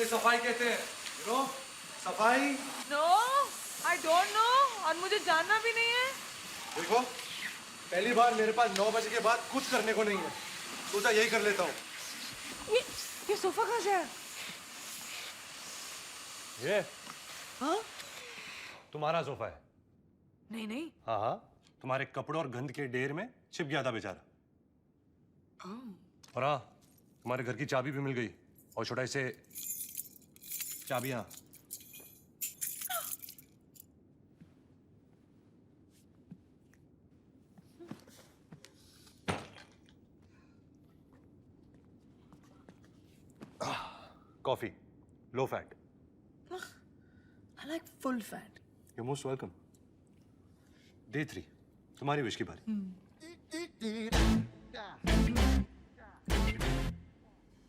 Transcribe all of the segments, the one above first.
ये सफाई कहते हैं। नो सफाई। नो आई डोंट नो, और मुझे जानना भी नहीं है। देखो पहली बार मेरे पास 9 बजे के बाद कुछ करने को नहीं है, सोचा यही कर लेता हूँ। ये सोफा कहाँ से है? ये हाँ? तुम्हारा सोफा है? नहीं नहीं। हाँ हाँ, तुम्हारे कपड़ों और गंद के ढेर में छिप गया था बेचारा। और हाँ, तुम्हारे घर की चाबी भी मिल गई, और छोटा इसे चाबियां। Coffee, low fat. I like full fat. You're most welcome. Day 3, तुम्हारी विश की बारी।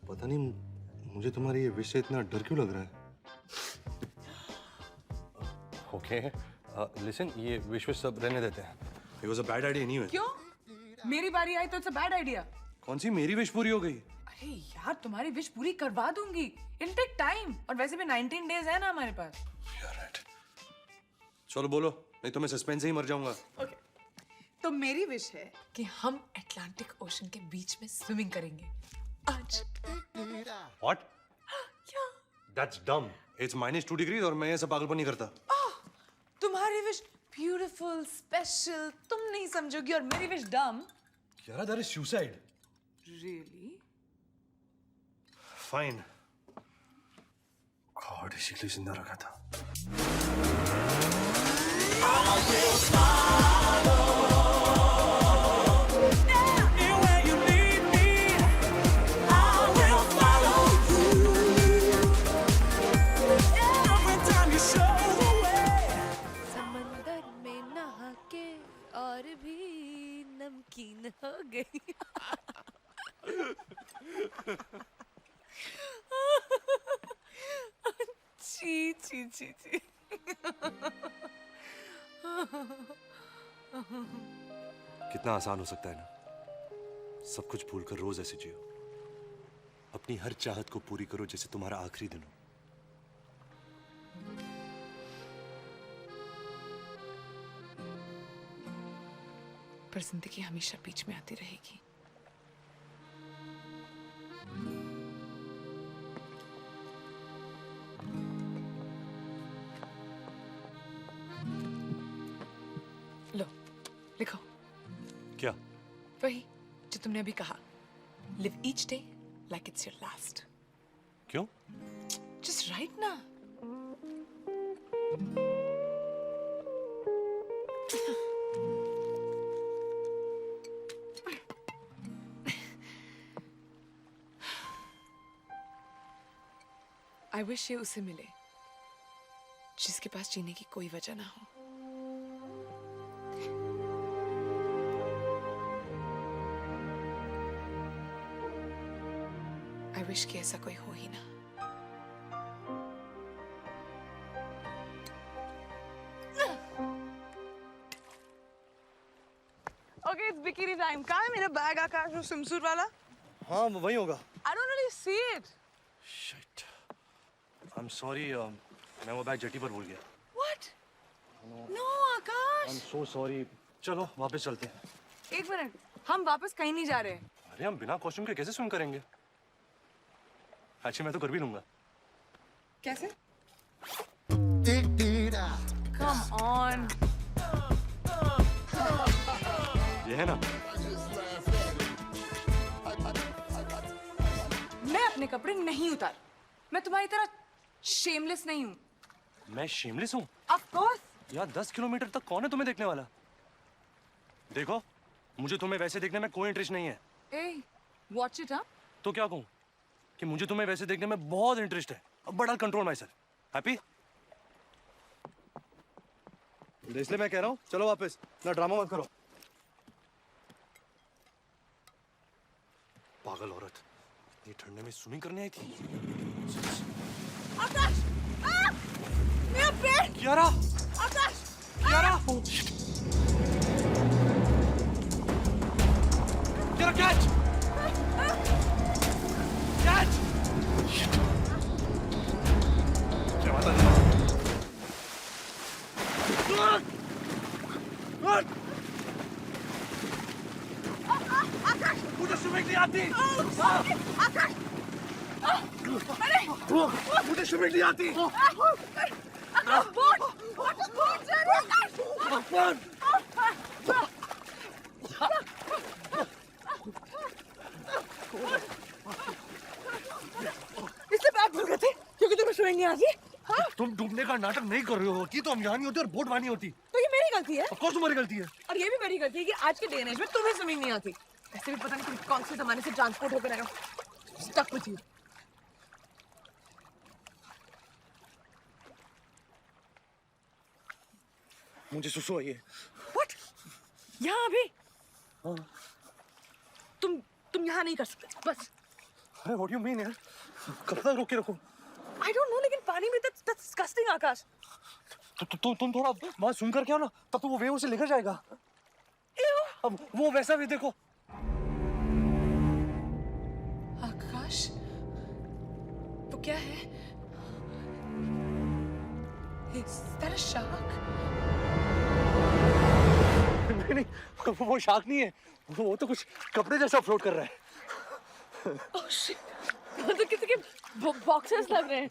पता नहीं मुझे तुम्हारी ये विश से इतना डर क्यों लग रहा है। ओके, लिसन, ये विश सब रहने देते हैं। It was a bad idea anyway. क्यों? मेरी बारी आई तो इट्स अ बैड आइडिया। कौन सी मेरी विश पूरी हो गई? अरे यार, तुम्हारी विश पूरी करवा दूंगी। It'll take time, और वैसे भी 19 डेज है ना हमारे पास। You're right. चलो बोलो, नहीं तो मैं सस्पेंस से ही मर जाऊंगा। Okay. तो मेरी विश है कि हम अटलांटिक ओशन के बीच में स्विमिंग करेंगे आज। What? क्या? That's dumb. It's -2 degrees और मैं ये सब पागलपन नहीं करता। तुम्हारी विश ब्यूटीफुल, स्पेशल, तुम नहीं समझोगी, और मेरी विश डम। यार, that is suicide. Really? Fine. God, इसीलिए जिंदा रखा था। समंदर में नहा के और भी नमकीन हो गई। छी छी छी छी। कितना आसान हो सकता है ना, सब कुछ भूलकर रोज ऐसे जियो, अपनी हर चाहत को पूरी करो जैसे तुम्हारा आखिरी दिन हो। पर जिंदगी हमेशा बीच में आती रहेगी। लो, लिखो। क्या? वही जो तुमने अभी कहा। Live each day like it's your last. क्यों? जस्ट राइट ना। आई विश ये उसे मिले जिसके पास जीने की कोई वजह ना हो। आई विश कि ऐसा कोई हो ही ना। Okay, it's bikini time. कहाँ है मेरा बैग, आकाश, वो स्विमसूट वाला? हाँ, वो वही होगा। I don't really see it. Shit. I'm sorry, मैं वो बैग जेटी पर भूल गया। What? No, Akash. I'm so sorry. चलो वापस चलते हैं। एक मिनट, हम वापस कहीं नहीं जा रहे। अरे हम बिना कॉस्ट्यूम के कैसे स्विम करेंगे? अच्छा, मैं तो कर भी लूंगा। कैसे? Come on. ये है ना? मैं अपने कपड़े नहीं उतार। मैं तुम्हारी तरह शेमलेस नहीं हूँ। मैं शेमलेस हूँ? Of course. यार 10 किलोमीटर तक कौन है तुम्हें देखने वाला? देखो, मुझे तुम्हें वैसे देखने में कोई इंटरेस्ट नहीं है। Hey, watch it, हाँ? तो क्या कहूँ कि मुझे तुम्हें वैसे देखने में बहुत इंटरेस्ट है। अब बड़ा कंट्रोल माई सेल्फ। हैप्पी? इसलिए मैं कह रहा हूँ, चलो वापस, ना ड्रामा मत करो। पागल औरत, इतनी ठंडे में स्विमिंग करने आई थी। आकाश! मेरा पैर! कियारा! आकाश! कियारा! कियारा, कैच! कैच! मुझे स्विमिंग नहीं आती। मुझे स्विमिंग नहीं आती। इससे बैग भूल गए थे क्योंकि तुम्हें स्विमिंग नहीं आती। हाँ? तुम डूबने का नाटक नहीं कर रही होती तो हम यहाँ नहीं होते और बोट वहाँ नहीं होती। तो ये मेरी गलती है। ऑफ कोर्स तुम्हारी गलती है। और ये भी मेरी गलती है कि आज के डे एंड एज में तुम्हें स्विमिंग नहीं आती। ऐसे भी पता नहीं तुम कौन से जमाने से ट्रांसपोर्ट होकर आए हो। Stuck with you. मुझे सुसु आई है। व्हाट? यहाँ अभी? हाँ। तुम यहाँ नहीं कर सकते बस। अरे व्हाट यू मीन यार? कब तक रोक के रखो? I don't know लेकिन पानी में that's disgusting आकाश। तुम थोड़ा बात सुन कर क्या ना तब तो वो वेव उसे लेकर जाएगा। अब वो वैसा भी देखो। आकाश तो क्या है? Is that a shark? नहीं वो शार्क नहीं है। वो तो कुछ कपड़े जैसा फ्लोट कर रहा है। Oh shit! तो किसी के बॉक्सेस लग रहे हैं।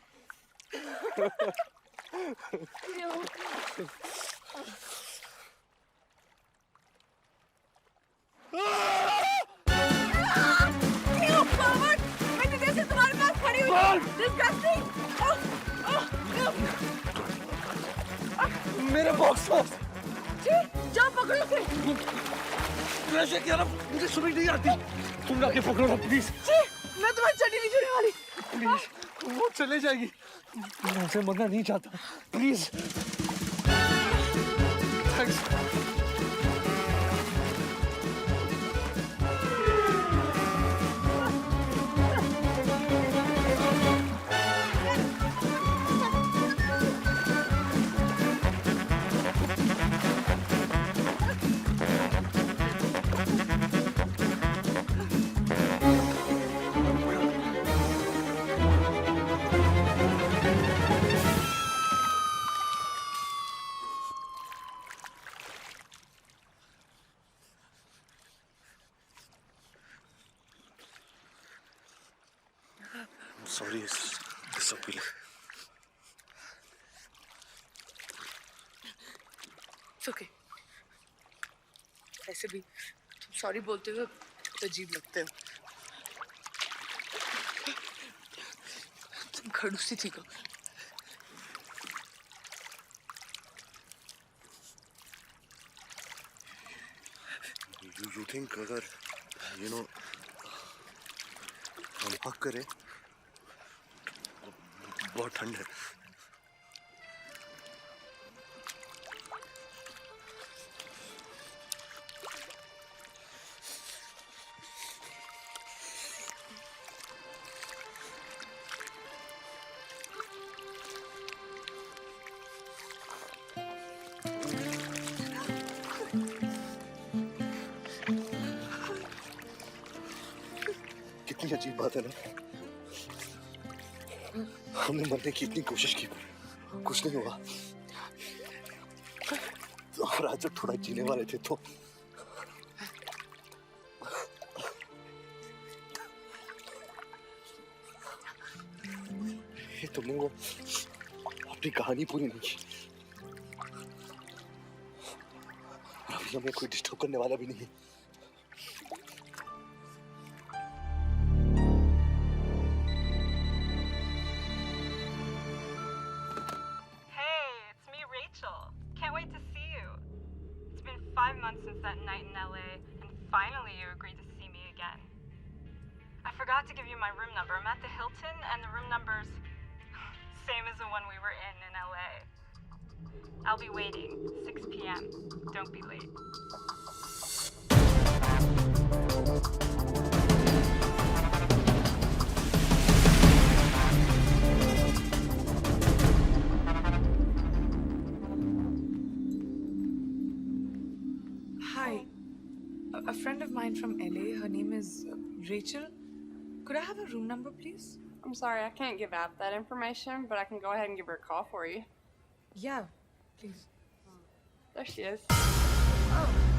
मैंने जैसे तुम्हारे पास खड़ी हुई। Disgusting! मेरे बॉक्स जाओ पकड़ो उसे। वैसे क्या ना मुझे स्विमिंग नहीं आती। तुम जाके पकड़ो ना प्लीज। मैं तुम्हारी चड्डी नहीं छोड़ने वाली। प्लीज वो चले जाएगी। मैं उसे मरना नहीं चाहता। Please. Thanks. Sorry, it's okay. It's okay. ऐसे भी तुम सॉरी बोलते हुए बहुत अजीब लगते हो। तुम खड़ूसी थी को। You think अगर हम हक करें बहुत ठंड है। कितनी अजीब बात है ना। हमने मरने की इतनी कोशिश की कुछ नहीं हुआ। और आज जब थोड़ा जीने वाले थे तो ये तुमने वो अपनी कहानी पूरी नहीं की। अभी हमें कोई डिस्टर्ब करने वाला भी नहीं। Can't wait to see you. It's been 5 months since that night in LA, and finally you agreed to see me again. I forgot to give you my room number. I'm at the Hilton, and the room number's same as the one we were in LA. I'll be waiting, 6 p.m. Don't be late. Hi, a friend of mine from LA. Her name is Rachel. Could I have a room number, please? I'm sorry, I can't give out that information, but I can go ahead and give her a call for you. Yeah, please. There she is. Oh.